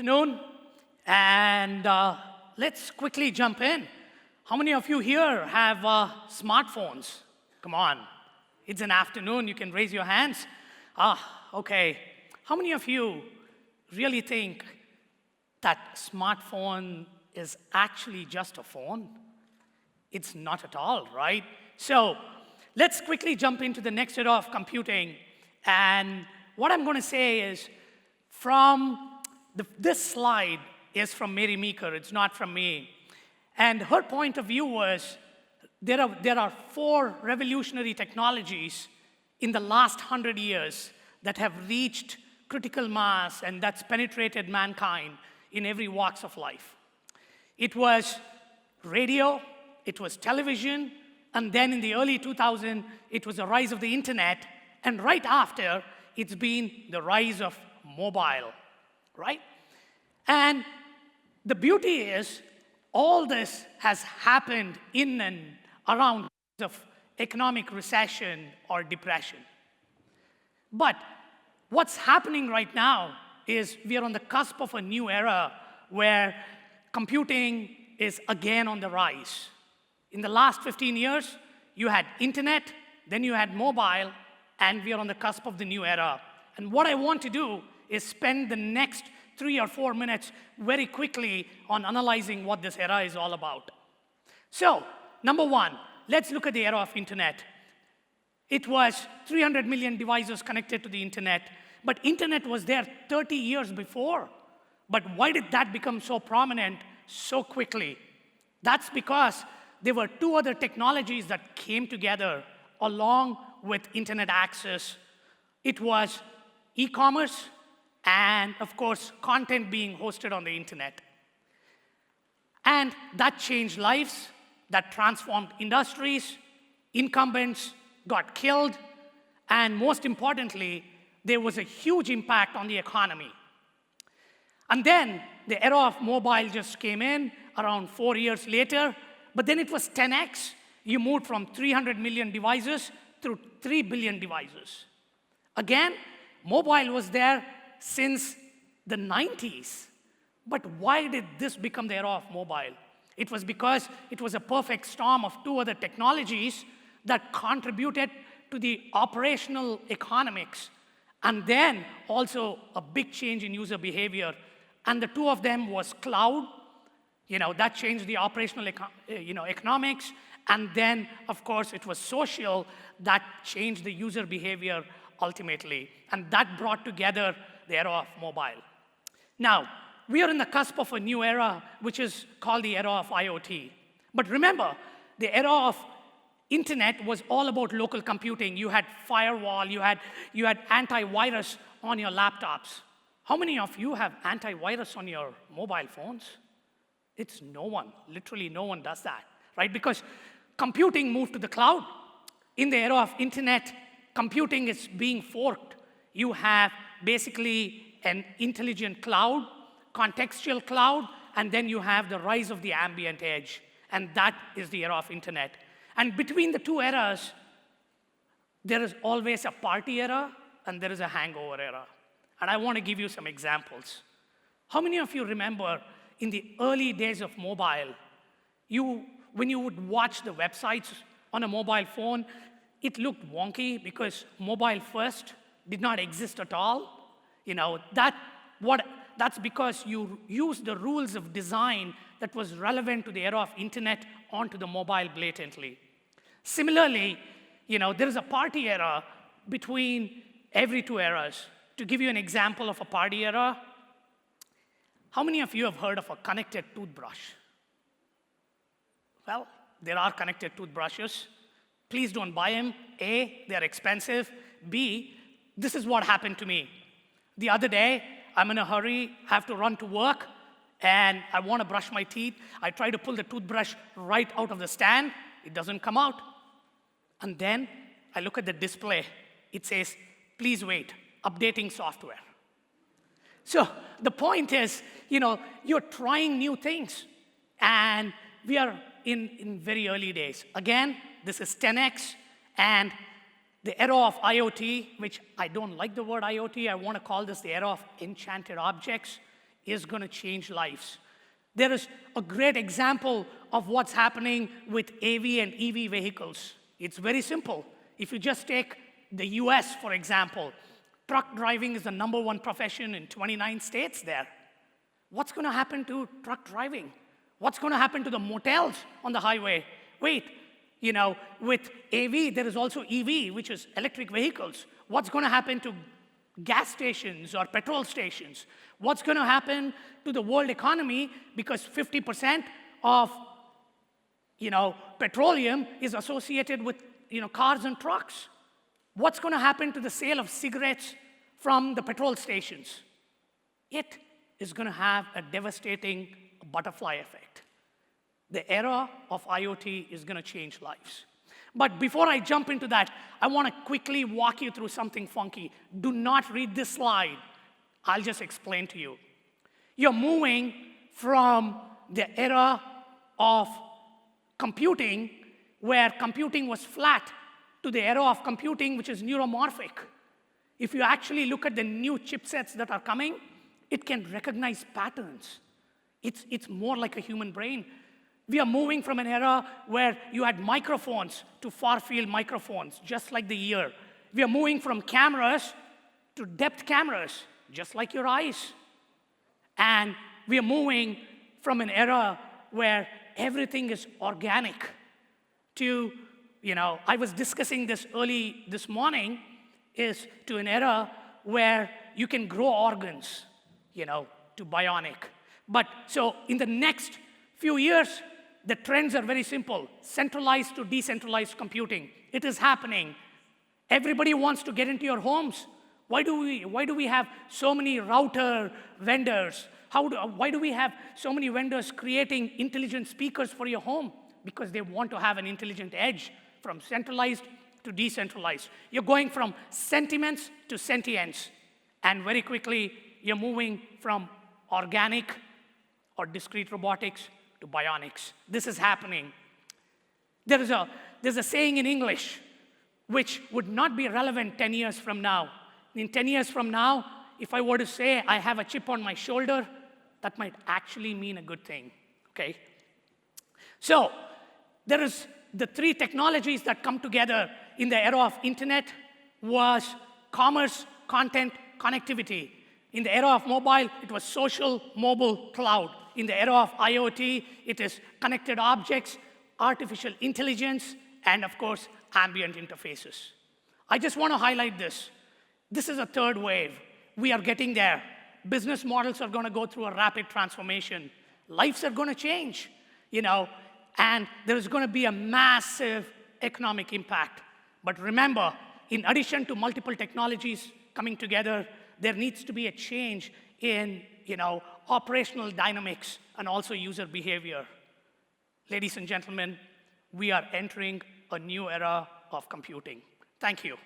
afternoon, and let's quickly jump in. How many of you here have smartphones? Come on. It's an afternoon. You can raise your hands. Okay. How many of you really think that smartphone is actually just a phone? It's not at all, right? So let's quickly jump into the next era of computing. And what I'm going to say is, this slide is from Mary Meeker. It's not from me. And her point of view was, there are 4 revolutionary technologies in the last 100 years that have reached critical mass and that's penetrated mankind in every walks of life. It was radio, it was television, and then in the early 2000s, it was the rise of the internet, and right after, it's been the rise of mobile, right? And the beauty is, all this has happened in and around of economic recession or depression. But what's happening right now is we are on the cusp of a new era where computing is again on the rise. In the last 15 years, you had internet, then you had mobile, and we are on the cusp of the new era. And what I want to do is spend the next 3 or 4 minutes very quickly on analyzing what this era is all about. So, number 1, let's look at the era of internet. It was 300 million devices connected to the internet, but internet was there 30 years before. But why did that become so prominent so quickly? That's because there were 2 other technologies that came together along with internet access. It was e-commerce and, of course, content being hosted on the internet. And that changed lives, that transformed industries, incumbents got killed, and most importantly, there was a huge impact on the economy. And then the era of mobile just came in around 4 years later, but then it was 10x. You moved from 300 million devices to 3 billion devices. Again, mobile was there since the 90s. But why did this become the era of mobile? It was because it was a perfect storm of 2 other technologies that contributed to the operational economics, and then also a big change in user behavior. And the 2 of them was cloud, that changed the operational economics, and then, of course, it was social that changed the user behavior ultimately. And that brought together the era of mobile. Now, we are in the cusp of a new era, which is called the era of IoT. But remember, the era of internet was all about local computing. You had firewall, you had antivirus on your laptops. How many of you have antivirus on your mobile phones? It's no one. Literally no one does that, right? Because computing moved to the cloud. In the era of internet, computing is being forked. You have basically an intelligent cloud, contextual cloud, and then you have the rise of the ambient edge. And that is the era of internet. And between the 2 eras, there is always a party era and there is a hangover era. And I want to give you some examples. How many of you remember in the early days of mobile, when you would watch the websites on a mobile phone, it looked wonky because mobile first did not exist at all? That's because you used the rules of design that was relevant to the era of internet onto the mobile blatantly. Similarly, there is a party era between every 2 eras. To give you an example of a party era, how many of you have heard of a connected toothbrush? Well, there are connected toothbrushes. Please don't buy them. A, they're expensive. B, this is what happened to me. The other day, I'm in a hurry, have to run to work, and I want to brush my teeth. I try to pull the toothbrush right out of the stand. It doesn't come out. And then I look at the display. It says, please wait, updating software. So the point is, you're trying new things. And we are in very early days. Again, this is 10x. And the era of IoT, which I don't like the word IoT, I want to call this the era of enchanted objects, is going to change lives. There is a great example of what's happening with AV and EV vehicles. It's very simple. If you just take the US, for example, truck driving is the #1 profession in 29 states there. What's going to happen to truck driving? What's going to happen to the motels on the highway? Wait, with AV, there is also EV, which is electric vehicles. What's going to happen to gas stations or petrol stations? What's going to happen to the world economy? Because 50% of petroleum is associated with cars and trucks. What's going to happen to the sale of cigarettes from the petrol stations? It is going to have a devastating butterfly effect. The era of IoT is going to change lives. But before I jump into that, I want to quickly walk you through something funky. Do not read this slide. I'll just explain to you. You're moving from the era of computing, where computing was flat, to the era of computing, which is neuromorphic. If you actually look at the new chipsets that are coming, it can recognize patterns. It's more like a human brain. We are moving from an era where you had microphones to far-field microphones, just like the ear. We are moving from cameras to depth cameras, just like your eyes. And we are moving from an era where everything is organic to, I was discussing this early this morning, is to an era where you can grow organs, to bionic. But so in the next few years, the trends are very simple: centralized to decentralized computing. It is happening. Everybody wants to get into your homes. Why do we have so many router vendors? Why do we have so many vendors creating intelligent speakers for your home? Because they want to have an intelligent edge, from centralized to decentralized. You're going from sentiments to sentience. And very quickly, you're moving from organic or discrete robotics to bionics. This is happening. There's a saying in English which would not be relevant 10 years from now. In 10 years from now, if I were to say I have a chip on my shoulder, that might actually mean a good thing, okay? So there is the three technologies that come together in the era of internet was commerce, content, connectivity. In the era of mobile, it was social, mobile, cloud. In the era of IoT, it is connected objects, artificial intelligence, and of course, ambient interfaces. I just want to highlight this. This is a third wave. We are getting there. Business models are going to go through a rapid transformation. Lives are going to change, and there's going to be a massive economic impact. But remember, in addition to multiple technologies coming together, there needs to be a change in operational dynamics and also user behavior. Ladies and gentlemen, we are entering a new era of computing. Thank you.